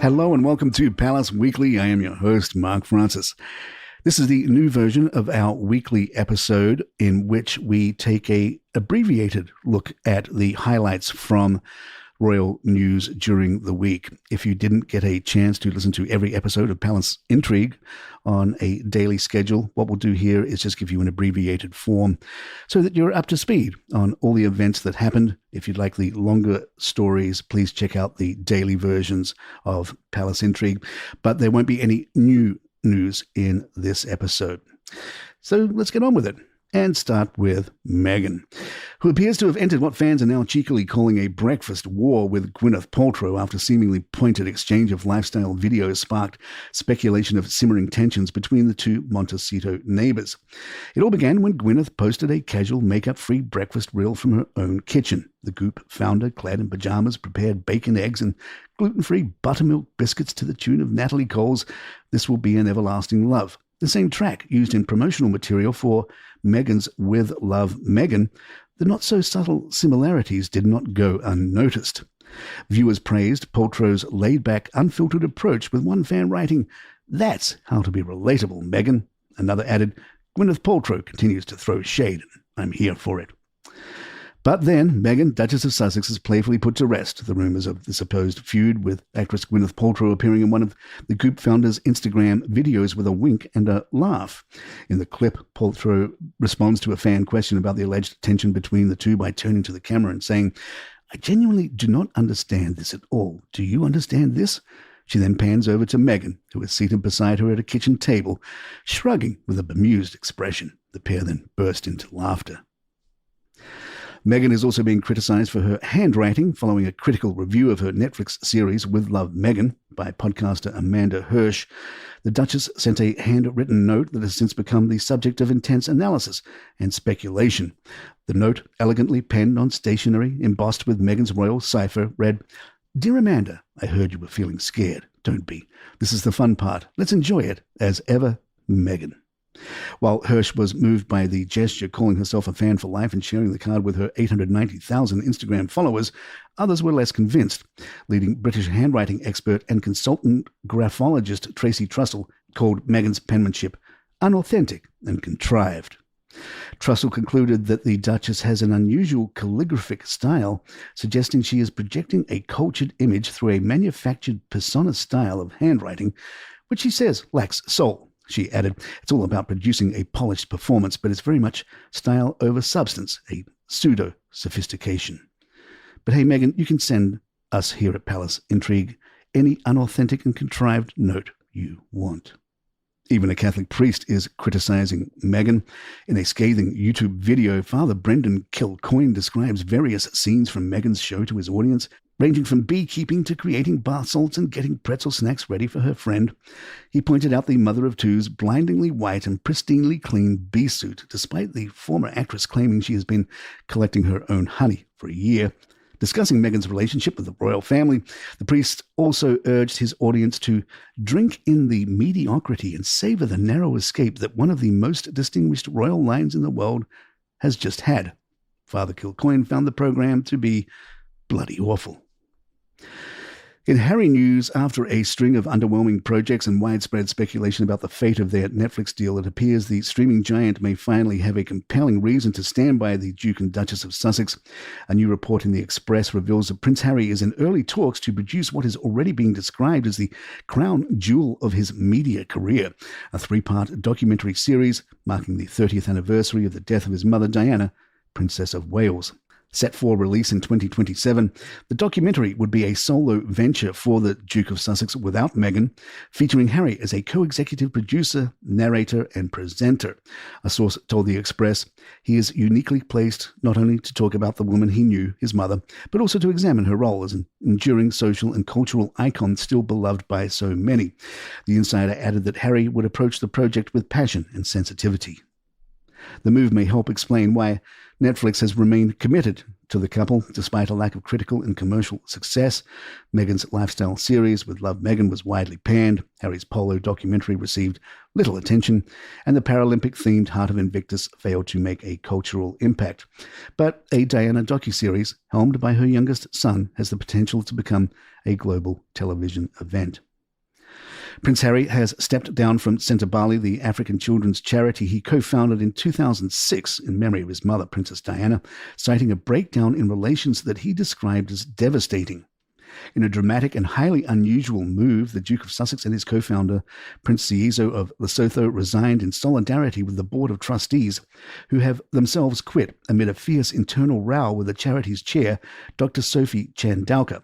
Hello and welcome to Palace Weekly. I am your host, Mark Francis. This is the new version of our weekly episode in which we take a abbreviated look at the highlights from royal news during the week. If you didn't get a chance to listen to every episode of Palace Intrigue on a daily schedule, what we'll do here is just give you an abbreviated form so that you're up to speed on all the events that happened. If you'd like the longer stories, please check out the daily versions of Palace Intrigue, but there won't be any new news in this episode. So let's get on with it. And start with Meghan, who appears to have entered what fans are now cheekily calling a breakfast war with Gwyneth Paltrow after seemingly pointed exchange of lifestyle videos sparked speculation of simmering tensions between the two Montecito neighbours. It all began when Gwyneth posted a casual makeup-free breakfast reel from her own kitchen. The Goop founder, clad in pajamas, prepared bacon, eggs and gluten-free buttermilk biscuits to the tune of Natalie Cole's "This Will Be an Everlasting Love," the same track used in promotional material for Meghan's With Love Meghan. The not-so-subtle similarities did not go unnoticed. Viewers praised Paltrow's laid-back, unfiltered approach, with one fan writing, "That's how to be relatable, Meghan." Another added, "Gwyneth Paltrow continues to throw shade, and I'm here for it." But then Meghan, Duchess of Sussex, has playfully put to rest the rumours of the supposed feud, with actress Gwyneth Paltrow appearing in one of the Goop founder's Instagram videos with a wink and a laugh. In the clip, Paltrow responds to a fan question about the alleged tension between the two by turning to the camera and saying, "I genuinely do not understand this at all. Do you understand this?" She then pans over to Meghan, who is seated beside her at a kitchen table, shrugging with a bemused expression. The pair then burst into laughter. Meghan is also being criticised for her handwriting following a critical review of her Netflix series With Love Meghan by podcaster Amanda Hirsch. The Duchess sent a handwritten note that has since become the subject of intense analysis and speculation. The note, elegantly penned on stationery, embossed with Meghan's royal cipher, read, "Dear Amanda, I heard you were feeling scared. Don't be. This is the fun part. Let's enjoy it. As ever, Meghan." While Hirsch was moved by the gesture, calling herself a fan for life and sharing the card with her 890,000 Instagram followers, others were less convinced. Leading British handwriting expert and consultant graphologist Tracy Trussell called Meghan's penmanship unauthentic and contrived. Trussell concluded that the Duchess has an unusual calligraphic style, suggesting she is projecting a cultured image through a manufactured persona style of handwriting, which she says lacks soul. She added, "It's all about producing a polished performance, but it's very much style over substance, a pseudo-sophistication." But hey, Meghan, you can send us here at Palace Intrigue any unauthentic and contrived note you want. Even a Catholic priest is criticising Meghan. In a scathing YouTube video, Father Brendan Kilcoyne describes various scenes from Meghan's show to his audience, ranging from beekeeping to creating bath salts and getting pretzel snacks ready for her friend. He pointed out the mother of two's blindingly white and pristinely clean bee suit, despite the former actress claiming she has been collecting her own honey for a year. Discussing Meghan's relationship with the royal family, the priest also urged his audience to drink in the mediocrity and savor the narrow escape that one of the most distinguished royal lines in the world has just had. Father Kilcoyne found the program to be bloody awful. In Harry news, after a string of underwhelming projects and widespread speculation about the fate of their Netflix deal, it appears the streaming giant may finally have a compelling reason to stand by the Duke and Duchess of Sussex. A new report in the Express reveals that Prince Harry is in early talks to produce what is already being described as the crown jewel of his media career, a 3-part documentary series marking the 30th anniversary of the death of his mother, Diana, Princess of Wales. Set for release in 2027, the documentary would be a solo venture for the Duke of Sussex without Meghan, featuring Harry as a co-executive producer, narrator, and presenter. A source told The Express he is uniquely placed not only to talk about the woman he knew, his mother, but also to examine her role as an enduring social and cultural icon still beloved by so many. The insider added that Harry would approach the project with passion and sensitivity. The move may help explain why Netflix has remained committed to the couple despite a lack of critical and commercial success. Meghan's lifestyle series with Love Meghan was widely panned, Harry's polo documentary received little attention, and the Paralympic-themed Heart of Invictus failed to make a cultural impact. But a Diana docuseries, helmed by her youngest son, has the potential to become a global television event. Prince Harry has stepped down from Sentebale, the African children's charity he co-founded in 2006 in memory of his mother, Princess Diana, citing a breakdown in relations that he described as devastating. In a dramatic and highly unusual move, the Duke of Sussex and his co-founder, Prince Seeiso of Lesotho, resigned in solidarity with the Board of Trustees, who have themselves quit amid a fierce internal row with the charity's chair, Dr. Sophie Chandauka.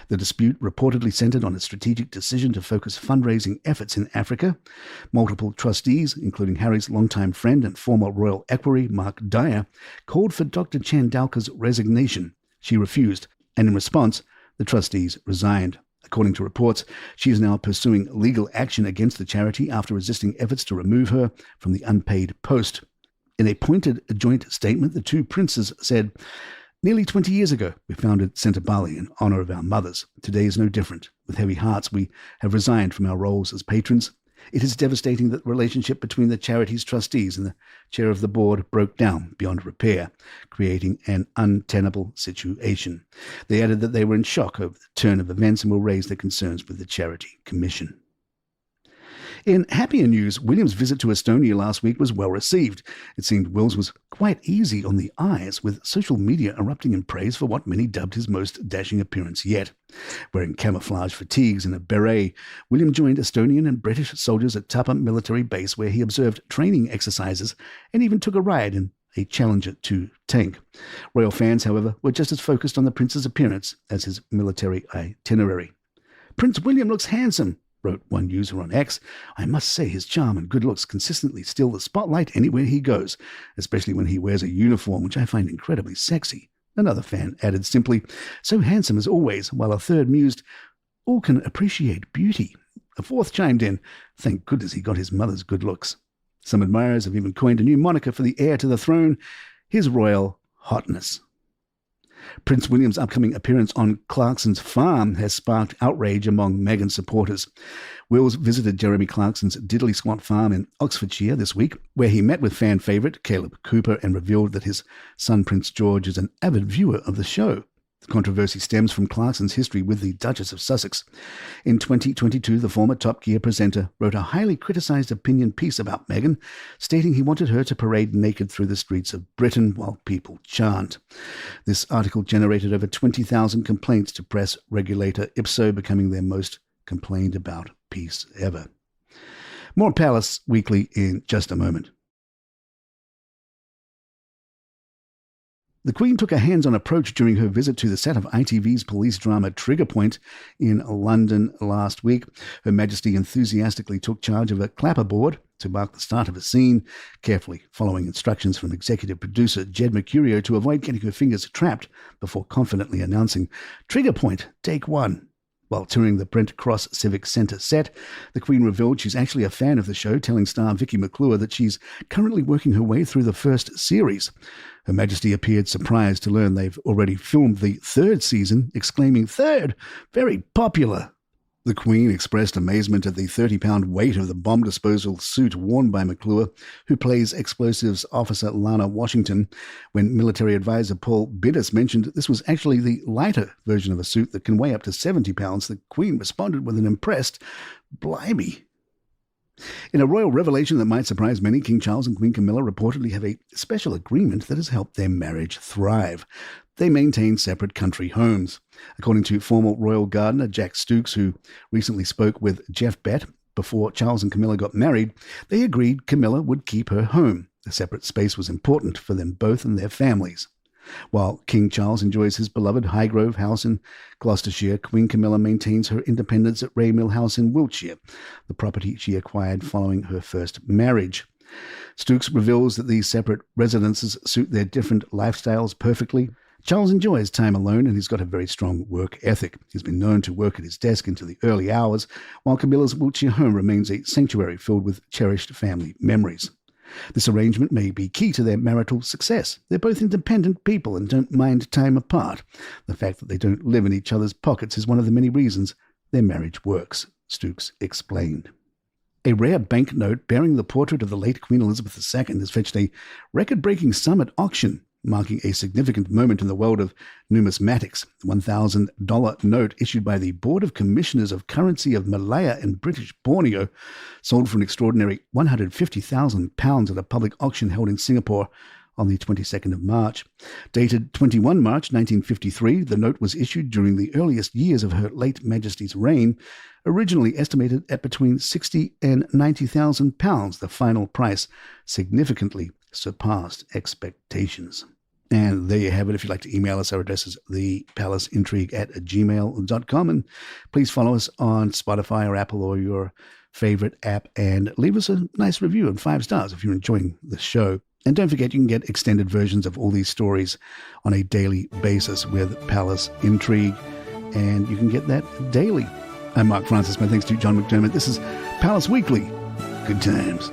The dispute reportedly centered on a strategic decision to focus fundraising efforts in Africa. Multiple trustees, including Harry's longtime friend and former royal equerry, Mark Dyer, called for Dr. Chandauka's resignation. She refused, and in response, the trustees resigned. According to reports, she is now pursuing legal action against the charity after resisting efforts to remove her from the unpaid post. In a pointed joint statement, the two princes said, "Nearly 20 years ago, we founded Sentebale in honor of our mothers. Today is no different. With heavy hearts, we have resigned from our roles as patrons. It is devastating that the relationship between the charity's trustees and the chair of the board broke down beyond repair, creating an untenable situation." They added that they were in shock over the turn of events and will raise their concerns with the charity commission. In happier news, William's visit to Estonia last week was well received. It seemed Wills was quite easy on the eyes, with social media erupting in praise for what many dubbed his most dashing appearance yet. Wearing camouflage fatigues and a beret, William joined Estonian and British soldiers at Tapa military base, where he observed training exercises and even took a ride in a Challenger 2 tank. Royal fans, however, were just as focused on the prince's appearance as his military itinerary. "Prince William looks handsome," wrote one user on X. "I must say his charm and good looks consistently steal the spotlight anywhere he goes, especially when he wears a uniform, which I find incredibly sexy." Another fan added simply, "So handsome as always," while a third mused, "All can appreciate beauty." A fourth chimed in, "Thank goodness he got his mother's good looks." Some admirers have even coined a new moniker for the heir to the throne, His Royal Hotness. Prince William's upcoming appearance on Clarkson's farm has sparked outrage among Meghan supporters. Wills visited Jeremy Clarkson's Diddley Squat farm in Oxfordshire this week, where he met with fan favourite Caleb Cooper and revealed that his son Prince George is an avid viewer of the show. The controversy stems from Clarkson's history with the Duchess of Sussex. In 2022, the former Top Gear presenter wrote a highly criticised opinion piece about Meghan, stating he wanted her to parade naked through the streets of Britain while people chant. This article generated over 20,000 complaints to press regulator Ipso, becoming their most complained about piece ever. More Palace Weekly in just a moment. The Queen took a hands-on approach during her visit to the set of ITV's police drama Trigger Point in London last week. Her Majesty enthusiastically took charge of a clapperboard to mark the start of a scene, carefully following instructions from executive producer Jed Mercurio to avoid getting her fingers trapped before confidently announcing, "Trigger Point, take one." While touring the Brent Cross Civic Centre set, the Queen revealed she's actually a fan of the show, telling star Vicky McClure that she's currently working her way through the first series. Her Majesty appeared surprised to learn they've already filmed the third season, exclaiming, "Third! Very popular!" The Queen expressed amazement at the 30-pound weight of the bomb disposal suit worn by McClure, who plays explosives officer Lana Washington. When military advisor Paul Biddes mentioned this was actually the lighter version of a suit that can weigh up to 70 pounds, the Queen responded with an impressed, "Blimey." In a royal revelation that might surprise many, King Charles and Queen Camilla reportedly have a special agreement that has helped their marriage thrive. They maintain separate country homes. According to former royal gardener Jack Stooks, who recently spoke with Jeff Bett before Charles and Camilla got married, they agreed Camilla would keep her home. A separate space was important for them both and their families. While King Charles enjoys his beloved Highgrove house in Gloucestershire, Queen Camilla maintains her independence at Raymill House in Wiltshire, the property she acquired following her first marriage. Stooks reveals that these separate residences suit their different lifestyles perfectly. Charles enjoys time alone and he's got a very strong work ethic. He's been known to work at his desk into the early hours, while Camilla's Wiltshire home remains a sanctuary filled with cherished family memories. This arrangement may be key to their marital success. They're both independent people and don't mind time apart. The fact that they don't live in each other's pockets is one of the many reasons their marriage works, Stooks explained. A rare banknote bearing the portrait of the late Queen Elizabeth II has fetched a record-breaking sum at auction, marking a significant moment in the world of numismatics. The $1,000 note issued by the Board of Commissioners of Currency of Malaya and British Borneo sold for an extraordinary £150,000 at a public auction held in Singapore on the 22nd of March. Dated 21 March 1953, the note was issued during the earliest years of her late Majesty's reign, originally estimated at between £60,000 and £90,000. The final price significantly surpassed expectations. And there you have it. If you'd like to email us, our address is thepalaceintrigue@gmail.com. And please follow us on Spotify or Apple or your favorite app and leave us a nice review and 5 stars if you're enjoying the show. And don't forget, you can get extended versions of all these stories on a daily basis with Palace Intrigue, and you can get that daily. I'm Mark Francis. My thanks to John McDermott. This is Palace Weekly. Good times.